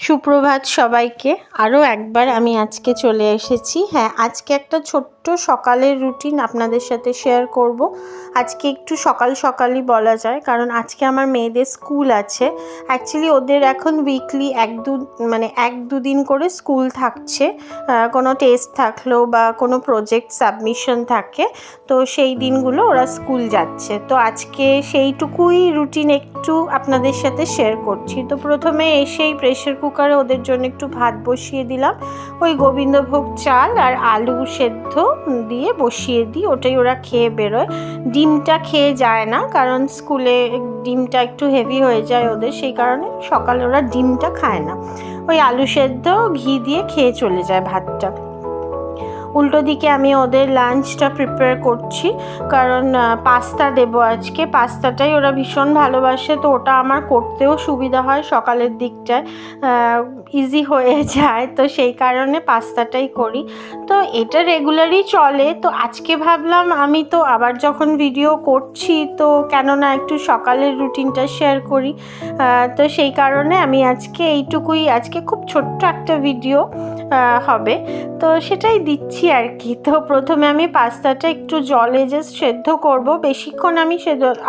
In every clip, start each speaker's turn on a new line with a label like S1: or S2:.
S1: সুপ্রভাত সবাইকে। আরও একবার আমি আজকে চলে এসেছি। হ্যাঁ, আজকে একটা ছোট্ট সকালের রুটিন আপনাদের সাথে শেয়ার করব। আজকে একটু সকালই বলা যায়, কারণ আজকে আমার মেয়েদের স্কুল আছে। অ্যাকচুয়ালি ওদের এখন উইকলি এক দু দিন করে স্কুল থাকছে, কোনো টেস্ট থাকলেও বা কোনো প্রজেক্ট সাবমিশন থাকে, তো সেই দিনগুলো ওরা স্কুল যাচ্ছে। তো আজকে সেইটুকুই রুটিন একটু আপনাদের সাথে শেয়ার করছি। তো প্রথমে এসেই প্রেশার কুকারে ওদের জন্য একটু ভাত বসিয়ে দিলাম। ওই গোবিন্দভোগ চাল আর আলু সেদ্ধ দিয়ে বসিয়ে দিই, ওটাই ওরা খেয়ে বেরোয়। ডিমটা খেয়ে যায় না, কারণ স্কুলে ডিমটা একটু হেভি হয়ে যায় ওদের, সেই কারণে সকালে ওরা ডিমটা খায় না। ওই আলু সেদ্ধ ঘি দিয়ে খেয়ে চলে যায় ভাতটা। উল্টো দিকে আমি ওদের লাঞ্চটা প্রিপেয়ার করছি, কারণ পাস্তা দেবো আজকে। পাস্তাটাই ওরা ভীষণ ভালোবাসে, তো ওটা আমার করতেও সুবিধা হয়, সকালের দিকটায় ইজি হয়ে যায়, তো সেই কারণে পাস্তাটাই করি। তো এটা রেগুলারই চলে। তো আজকে ভাবলাম আমি তো আবার যখন ভিডিও করছি, তো কেননা একটু সকালের রুটিনটা শেয়ার করি। তো সেই কারণে আমি এইটুকুই, আজকে খুব ছোট্ট একটা ভিডিও হবে, তো সেটাই দিচ্ছি আর কি। তো প্রথমে আমি পাস্তাটা একটু জলে জাস্ট সেদ্ধ করব, বেশিক্ষণ আমি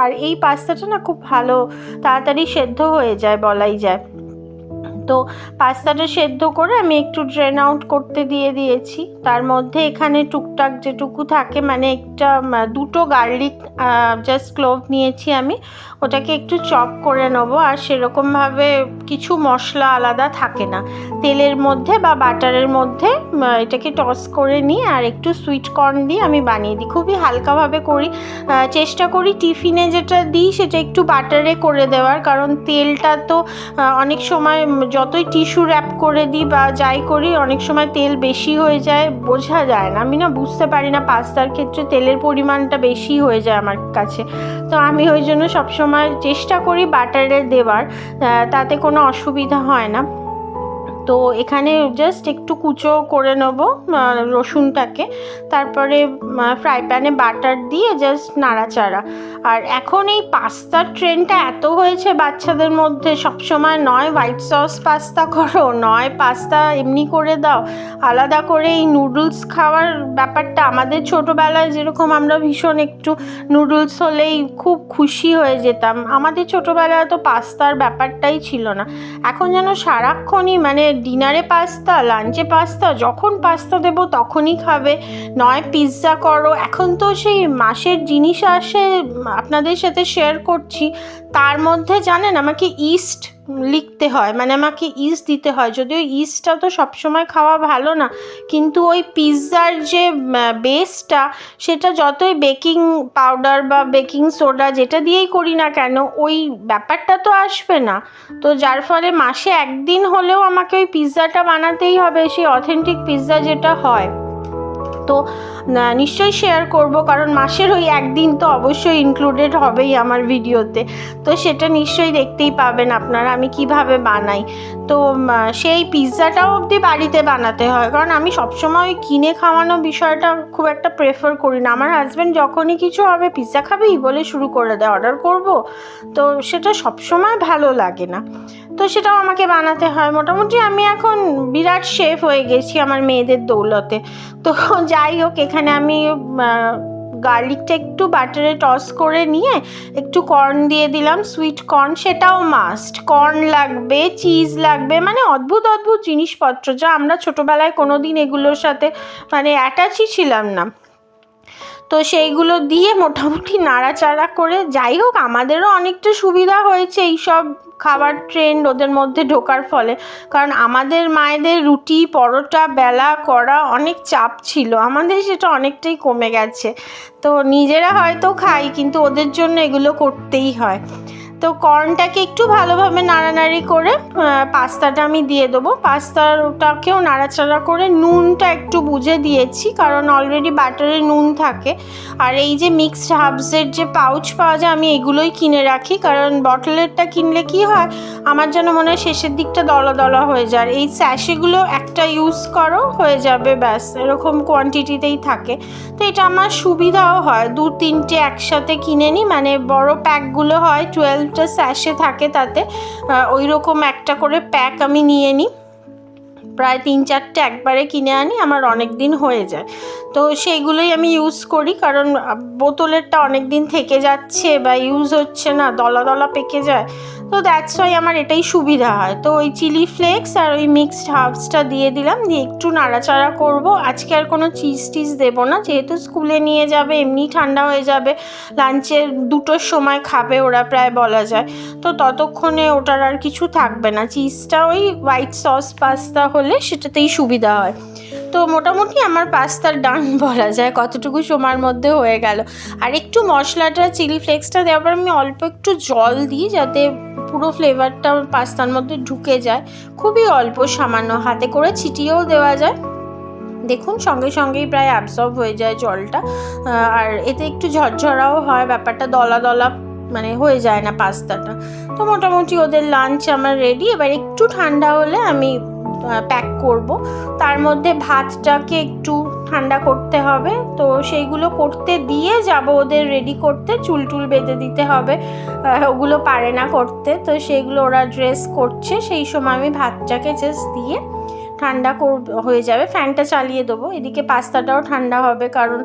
S1: আর এই পাস্তাটা না খুব ভালো তাড়াতাড়ি সেদ্ধ হয়ে যায় বলাই যায়। তো পাস্তাটা সেদ্ধ করে আমি একটু ড্রেন আউট করতে দিয়েছি। তার মধ্যে এখানে টুকটাক যেটুকু থাকে, মানে দুটো গার্লিক জাস্ট ক্লোভ নিয়েছি আমি, ওটাকে একটু চপ করে নেবো। আর সেরকমভাবে কিছু মশলা আলাদা থাকে না, তেলের মধ্যে বা বাটারের মধ্যে এটাকে টস করে নিই, আর একটু সুইট কর্ন দিয়ে আমি বানিয়ে দিই। খুবই হালকাভাবে করি, চেষ্টা করি টিফিনে যেটা দিই সেটা একটু বাটারে করে দেওয়ার, কারণ তেলটা তো অনেক সময় যতই টিস্যু র্যাপ করে দিই বা যাই করি, অনেক সময় তেল বেশি হয়ে যায়, বোঝা যায় না, আমি না বুঝতে পারি না। পাস্তার ক্ষেত্রে তেলের পরিমাণটা বেশি হয়ে যায় আমার কাছে, তো আমি ওই জন্য সবসময় চেষ্টা করি বাটারে দেওয়ার, তাতে কোনো অসুবিধা হয় না। তো এখানে জাস্ট একটু কুচো করে নেবো রসুনটাকে, তারপরে ফ্রাই প্যানে বাটার দিয়ে জাস্ট নাড়াচাড়া। আর এখন এই পাস্তার ট্রেন্ডটা এত হয়েছে বাচ্চাদের মধ্যে, সবসময় নয় হোয়াইট সস পাস্তা করো, নয় পাস্তা এমনি করে দাও, আলাদা করে এই নুডলস খাওয়ার ব্যাপারটা। আমাদের ছোটোবেলায় যেরকম আমরা ভীষণ একটু নুডলস হলেই খুব খুশি হয়ে যেতাম, আমাদের ছোটোবেলায় তো পাস্তার ব্যাপারটাই ছিল না। এখন যেন সারাক্ষণই মানে ডিনারে পাস্তা, লাঞ্চে পাস্তা, যখন পাস্তা দেবো তখনই খাবে, নয় পিৎজা করো। এখন তো সেই মাসের জিনিস আসে, আপনাদের সাথে শেয়ার করছি, তার মধ্যে জানেন আমাকে ইস্ট লিখতে হয়, মানে আমাকে ইস্ট দিতে হয়, যদিও ইস্টটা তো সবসময় খাওয়া ভালো না, কিন্তু ওই পিৎজার যে বেসটা, সেটা যতই বেকিং পাউডার বা বেকিং সোডা যেটা দিয়েই করি না কেন, ওই ব্যাপারটা তো আসবে না। তো যার ফলে মাসে একদিন হলেও আমাকে ওই পিৎজাটা বানাতেই হবে, সেই অথেন্টিক পিৎজা যেটা হয়। তো নিশ্চয়ই শেয়ার করব, কারণ মাসের ওই একদিন তো অবশ্যই ইনক্লুডেড হবেই আমার ভিডিওতে, তো সেটা নিশ্চয়ই দেখতেই পাবেন আপনারা আমি কিভাবে বানাই। তো সেই পিৎজাটাও অবধি বাড়িতে বানাতে হয়, কারণ আমি সবসময় কিনে খাওয়ানো বিষয়টা খুব একটা প্রেফার করি না। আমার হাজব্যান্ড যখনই কিছু হবে, পিৎজা খাবি বলে শুরু করে দেয়, অর্ডার করব, তো সেটা সবসময় ভালো লাগে না, তো সেটাও আমাকে বানাতে হয়। মোটামুটি আমি এখন বিরাট শেফ হয়ে গেছি আমার মেয়েদের দৌলতে। তো যাই হোক, এখানে আমি গার্লিকটা একটু বাটারে টস করে নিয়ে একটু কর্ন দিয়ে দিলাম, সুইট কর্ন, সেটাও মাস্ট। কর্ন লাগবে, চিজ লাগবে, মানে অদ্ভুত জিনিসপত্র যা আমরা ছোটোবেলায় কোনো দিন এগুলোর সাথে মানে অ্যাটাচই ছিলাম না। তো সেইগুলো দিয়ে মোটামুটি নাড়াচাড়া করে, যাই হোক আমাদেরও অনেকটা সুবিধা হয়েছে এইসব খাবার ট্রেন্ড ওদের মধ্যে ঢোকার ফলে, কারণ আমাদের মায়েদের রুটি পরোটা বেলা করা অনেক চাপ ছিল, আমাদের সেটা অনেকটাই কমে গেছে। তো নিজেরা হয়তো খাই, কিন্তু ওদের জন্য এগুলো করতেই হয়। তো কর্নটাকে একটু ভালোভাবে নাড়ানাড়ি করে পাস্তাটা আমি দিয়ে দেবো। পাস্তাটাকেও নাড়াচাড়া করে নুনটা একটু বুঝে দিয়েছি, কারণ অলরেডি বাটারে নুন থাকে। আর এই যে মিক্সড হার্বসের যে পাউচ পাওয়া যায়, আমি এগুলোই কিনে রাখি, কারণ বটলেরটা কিনলে কি হয়, আমার যেন মনে হয় শেষের দিকটা দলা দলা হয়ে যায়। এই স্যাশেগুলো একটা ইউজ করো, হয়ে যাবে, ব্যাস, এরকম কোয়ান্টিটিতেই থাকে। তো এটা আমার সুবিধাও হয়, 2-3টে একসাথে কিনে নিই, মানে বড় প্যাকগুলো হয় 12 লিটার স্যাশে থাকে, তাতে ওই রকম একটা করে প্যাক আমি নিয়ে নিই, প্রায় 3-4টে একবারে কিনে আনি, আমার অনেক দিন হয়ে যায়। তো সেইগুলোই আমি ইউজ করি, কারণ বোতলেরটা অনেক দিন থেকে যাচ্ছে বা ইউজ হচ্ছে না, দলা দলা পেকে যায়। তো দ্যাটস ওয়াই আমার এটাই সুবিধা হয়। তো ওই চিলি ফ্লেক্স আর ওই মিক্সড হার্বসটা দিয়ে দিলাম, দিয়ে একটু নাড়াচাড়া করব। আজকে আর কোনো চিজ টিজ দেবো না, যেহেতু স্কুলে নিয়ে যাবে, এমনি ঠান্ডা হয়ে যাবে, লাঞ্চের 2টোর সময় খাবে ওরা প্রায় বলা যায়। তো ততক্ষণে ওটার আর কিছু থাকবে না। চিজটা ওই হোয়াইট সস পাস্তা হলে সেটাতেই সুবিধা হয়। তো মোটামুটি আমার পাস্তার ডান বলা যায়, কতটুকু সময়ের মধ্যে হয়ে গেল। আর একটু মশলাটা চিলি ফ্লেক্সটা দেওয়ার পর আমি অল্প একটু জল দিই, যাতে পুরো ফ্লেভারটা পাস্তার মধ্যে ঢুকে যায়। খুবই অল্প সামান্য, হাতে করে ছিটিয়েও দেওয়া যায়। দেখুন সঙ্গে সঙ্গেই প্রায় অ্যাবসর্ব হয়ে যায় জলটা, আর এতে একটু ঝরঝরাও হয়, ব্যাপারটা দলা দলা মানে হয়ে যায় না পাস্তাটা। তো মোটামুটি ওদের লাঞ্চ আমার রেডি। এবার একটু ঠান্ডা হলে আমি প্যাক করব। তার মধ্যে ভাতটাকে একটু ঠান্ডা করতে হবে, তো সেইগুলো করতে দিয়ে যাব ওদের রেডি করতে। চুল টুল বেঁধে দিতে হবে, ওগুলো পারে না করতে, তো সেইগুলো ওরা ড্রেস করছে, সেই সময় আমি ভাতটাকে জাস্ট দিয়ে ঠান্ডা হয়ে যাবে, ফ্যানটা চালিয়ে দেবো। এদিকে পাস্তাটাও ঠান্ডা হবে, কারণ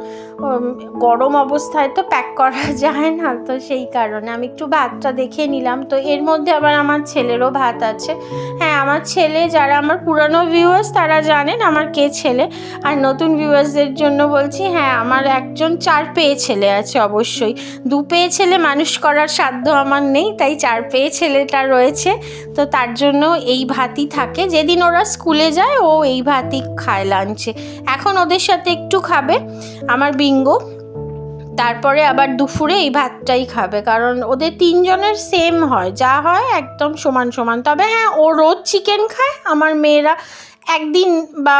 S1: গরম অবস্থায় তো প্যাক করা যায় না, তো সেই কারণে আমি একটু ভাতটা দেখে নিলাম। তো এর মধ্যে আবার আমার ছেলেরও ভাত আছে। হ্যাঁ, আমার ছেলে, যারা আমার পুরানো ভিউয়ার্স তারা জানেন আমার কে ছেলে, আর নতুন ভিউয়ার্সদের জন্য বলছি, হ্যাঁ আমার একজন 4 পেয়ে ছেলে আছে। অবশ্যই 2 পেয়ে ছেলে মানুষ করার সাধ্য আমার নেই, তাই 4 পেয়ে ছেলেটা রয়েছে। তো তার জন্য এই ভাতই থাকে, যেদিন ওরা স্কুলে যায় ও এই ভাতই খায় লাঞ্চে। এখন ওদের সাথে একটু খাবে আমার বিঙ্গো, তারপরে আবার দুপুরে এই ভাতটাই খাবে, কারণ ওদের 3 জনের সেম হয়, যা হয় একদম সমান সমান। তবে হ্যাঁ, ও রোজ চিকেন খায়, আমার মেয়েরা একদিন বা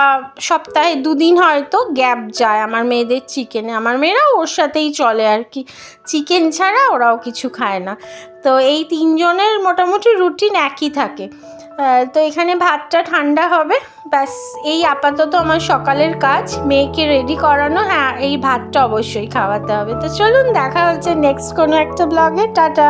S1: সপ্তাহে 2 দিন হয়তো গ্যাপ যায় আমার মেয়েদের চিকেনে। আমার মেয়েরা ওর সাথেই চলে আর কি, চিকেন ছাড়া ওরাও কিছু খায় না। তো এই 3 জনের মোটামুটি রুটিন একই থাকে। তো এখানে ভাতটা ঠান্ডা হবে, ব্যাস এই আপাতত আমার সকালের কাজ। মেয়েকে রেডি করানো, হ্যাঁ এই ভাতটা অবশ্যই খাওয়াতে হবে। তো চলুন দেখা হচ্ছে নেক্সট কোনো একটা ব্লগে। টাটা।